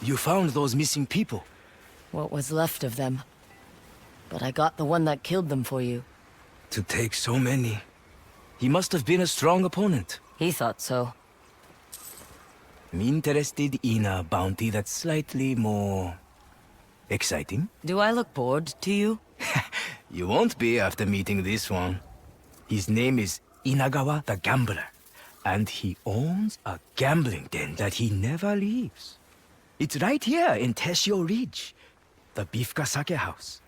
You found those missing people. What was left of them. But I got the one that killed them for you. To take so many. He must have been a strong opponent. He thought so. I'm interested in a bounty that's slightly more... exciting. Do I look bored to you? You won't be after meeting this one. His name is Inagawa the Gambler. And he owns a gambling den that he never leaves. It's right here in Teshio Ridge. The Bifka Sake House.